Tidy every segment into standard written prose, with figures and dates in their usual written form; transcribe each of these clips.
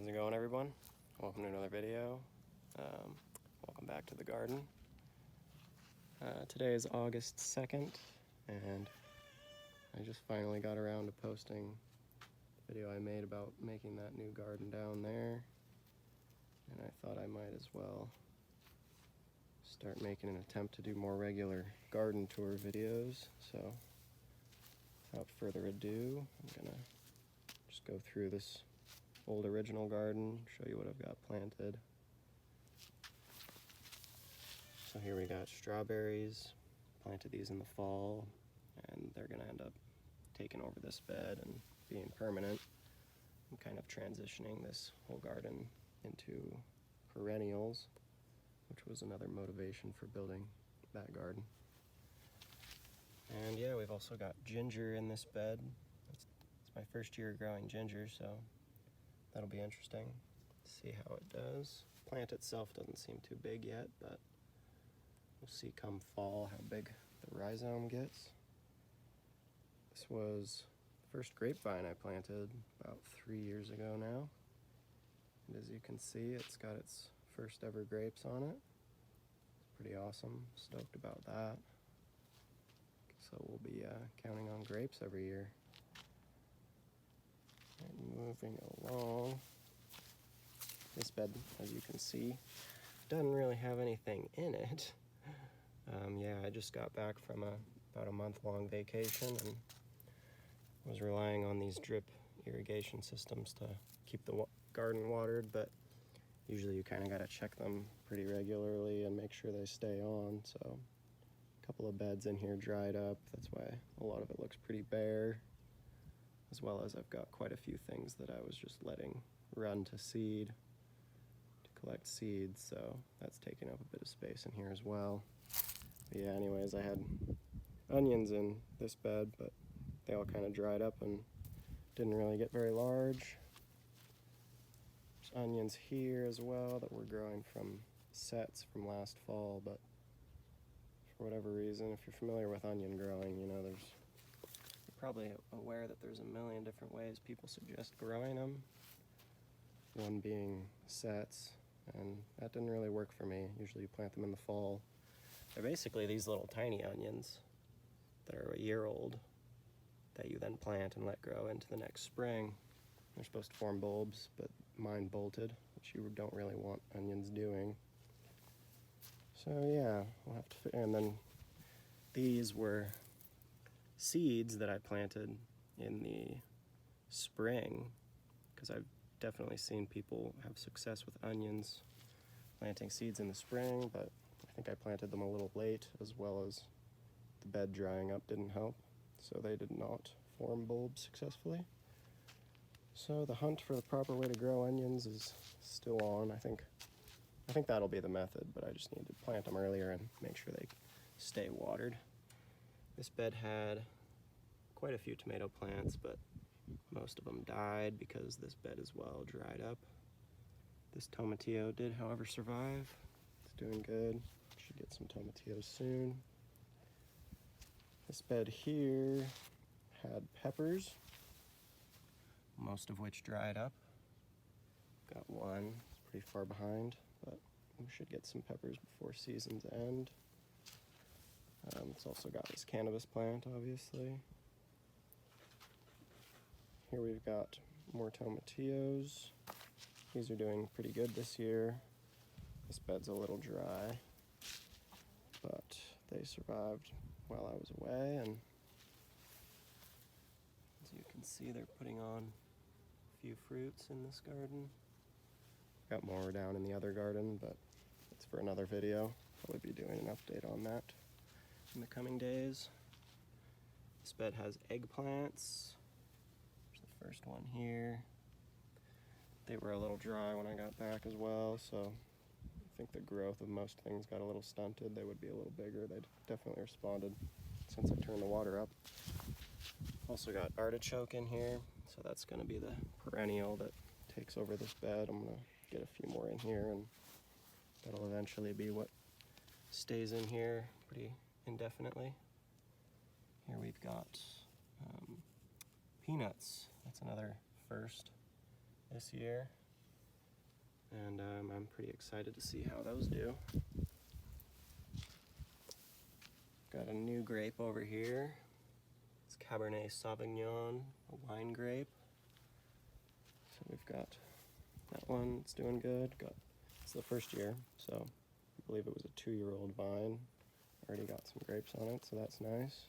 How's it going, everyone? Welcome to another video. Welcome back to the garden. Today is August 2nd, and I just finally got around to posting the video I made about making that new garden down there, and I thought I might as well start making an attempt to do more regular garden tour videos. So without further ado, I'm gonna just go through this old original garden, show you what I've got planted. So here we got strawberries, planted these in the fall, and they're gonna end up taking over this bed and being permanent. I'm kind of transitioning this whole garden into perennials, which was another motivation for building that garden. And yeah, we've also got ginger in this bed. It's my first year growing ginger, so that'll be interesting to see how it does. The plant itself doesn't seem too big yet, but we'll see come fall how big the rhizome gets. This was the first grapevine I planted about 3 years ago now. And as you can see, it's got its first ever grapes on it. It's pretty awesome, stoked about that. So we'll be counting on grapes every year. And moving along, this bed, as you can see, doesn't really have anything in it. Yeah, I just got back from about a month-long vacation and was relying on these drip irrigation systems to keep the garden watered, but usually you kind of got to check them pretty regularly and make sure they stay on. So a couple of beds in here dried up. That's why a lot of it looks pretty bare, as well as I've got quite a few things that I was just letting run to seed to collect seeds, so that's taking up a bit of space in here as well. But yeah, anyways, I had onions in this bed, but they all kind of dried up and didn't really get very large. There's onions here as well that were growing from sets from last fall, but for whatever reason, if you're familiar with onion growing, you know, you're probably aware that there's a million different ways people suggest growing them. One being sets, and that didn't really work for me. Usually you plant them in the fall. They're basically these little tiny onions that are a year old that you then plant and let grow into the next spring. They're supposed to form bulbs, but mine bolted, which you don't really want onions doing. So yeah, we'll have to, and then these were seeds that I planted in the spring, because I've definitely seen people have success with onions planting seeds in the spring, but I think I planted them a little late, as well as the bed drying up didn't help, so they did not form bulbs successfully. So the hunt for the proper way to grow onions is still on. I think that'll be the method, but I just need to plant them earlier and make sure they stay watered. This bed had quite a few tomato plants, but most of them died because this bed as well dried up. This tomatillo did, however, survive. It's doing good. Should get some tomatillos soon. This bed here had peppers, most of which dried up. Got one, it's pretty far behind, but we should get some peppers before season's end. It's also got this cannabis plant, obviously. Here we've got more tomatillos. These are doing pretty good this year. This bed's a little dry, but they survived while I was away, and as you can see, they're putting on a few fruits in this garden. Got more down in the other garden, but it's for another video. Probably be doing an update on that in the coming days. This bed has eggplants. There's the first one here. They were a little dry when I got back as well, so I think the growth of most things got a little stunted. They would be a little bigger. They'd definitely responded since I turned the water up. Also got artichoke in here, so that's going to be the perennial that takes over this bed. I'm going to get a few more in here, and that'll eventually be what stays in here pretty indefinitely. Here we've got peanuts. That's another first this year. and I'm pretty excited to see how those do. Got a new grape over here. It's Cabernet Sauvignon, a wine grape. So we've got that one, it's doing good. It's the first year, so I believe it was a 2-year-old vine. Already got some grapes on it, so that's nice.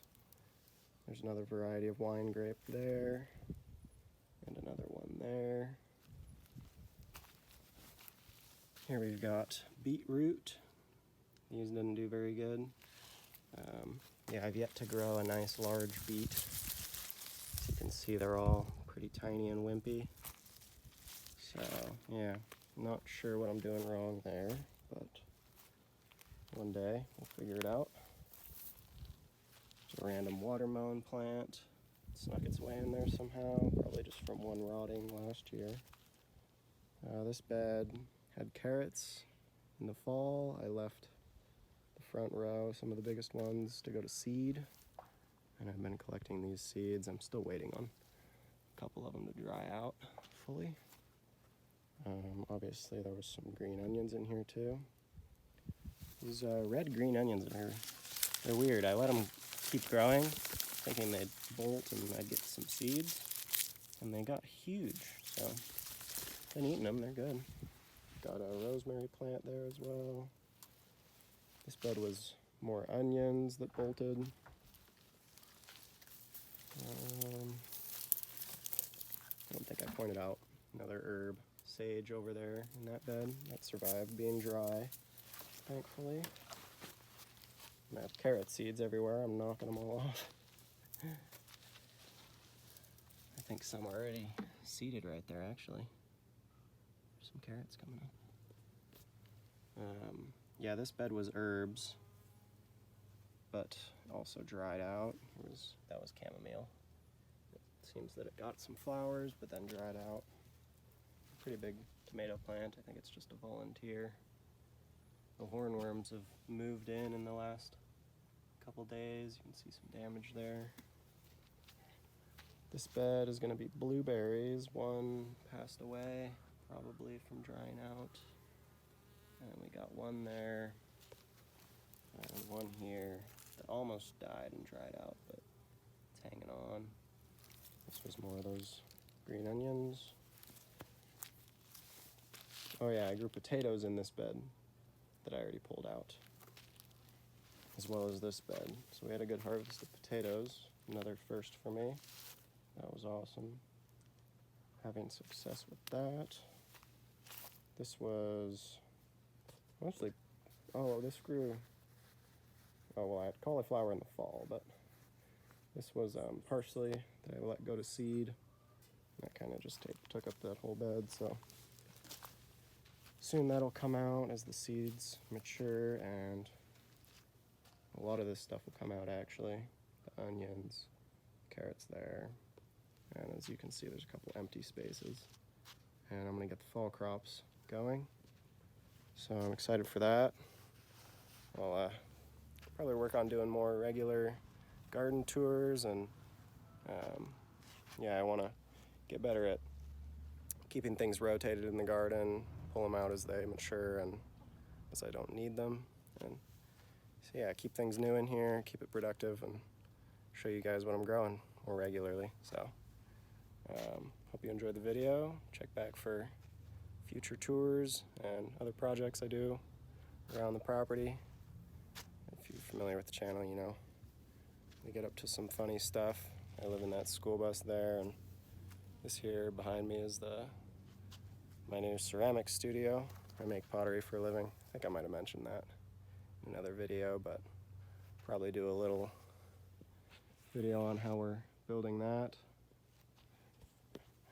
There's another variety of wine grape there, and another one there. Here we've got beetroot. These didn't do very good. Yeah, I've yet to grow a nice large beet. As you can see, they're all pretty tiny and wimpy. So, yeah, not sure what I'm doing wrong there, but one day we'll figure it out. Just a random watermelon plant. Snuck its way in there somehow, probably just from one rotting last year. This bed had carrots in the fall. I left the front row, some of the biggest ones, to go to seed, and I've been collecting these seeds. I'm still waiting on a couple of them to dry out fully. Obviously there was some green onions in here too. These red green onions they're weird. I let them keep growing, thinking they'd bolt and I'd get some seeds, and they got huge, so been eating them, they're good. Got a rosemary plant there as well. This bed was more onions that bolted. I don't think I pointed out another herb, sage over there in that bed that survived being dry, thankfully. And I have carrot seeds everywhere. I'm knocking them all off. I think some are already seeded right there, actually. There's some carrots coming up. Yeah, this bed was herbs, but also dried out. That was chamomile. It seems that it got some flowers, but then dried out. Pretty big tomato plant. I think it's just a volunteer. The hornworms have moved in the last couple days. You can see some damage there. This bed is going to be blueberries. One passed away, probably from drying out. And we got one there, and one here that almost died and dried out, but it's hanging on. This was more of those green onions. Oh yeah, I grew potatoes in this bed that I already pulled out, as well as this bed. So we had a good harvest of potatoes, another first for me. That was awesome. Having success with that. This was mostly, this grew, well, I had cauliflower in the fall, but this was parsley that I let go to seed. That kind of just took up that whole bed, so soon that'll come out as the seeds mature, and a lot of this stuff will come out actually. The onions, carrots there, and as you can see there's a couple empty spaces. And I'm gonna get the fall crops going. So I'm excited for that. I'll probably work on doing more regular garden tours, and yeah, I want to get better at keeping things rotated in the garden, pull them out as they mature and as I don't need them. And so yeah, keep things new in here, keep it productive, and show you guys what I'm growing more regularly. So hope you enjoyed the video. Check back for future tours and other projects I do around the property. If you're familiar with the channel, you know we get up to some funny stuff. I live in that school bus there, and this here behind me is my new ceramic studio. I make pottery for a living. I think I might have mentioned that in another video, but probably do a little video on how we're building that.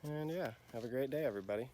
And yeah, have a great day, everybody.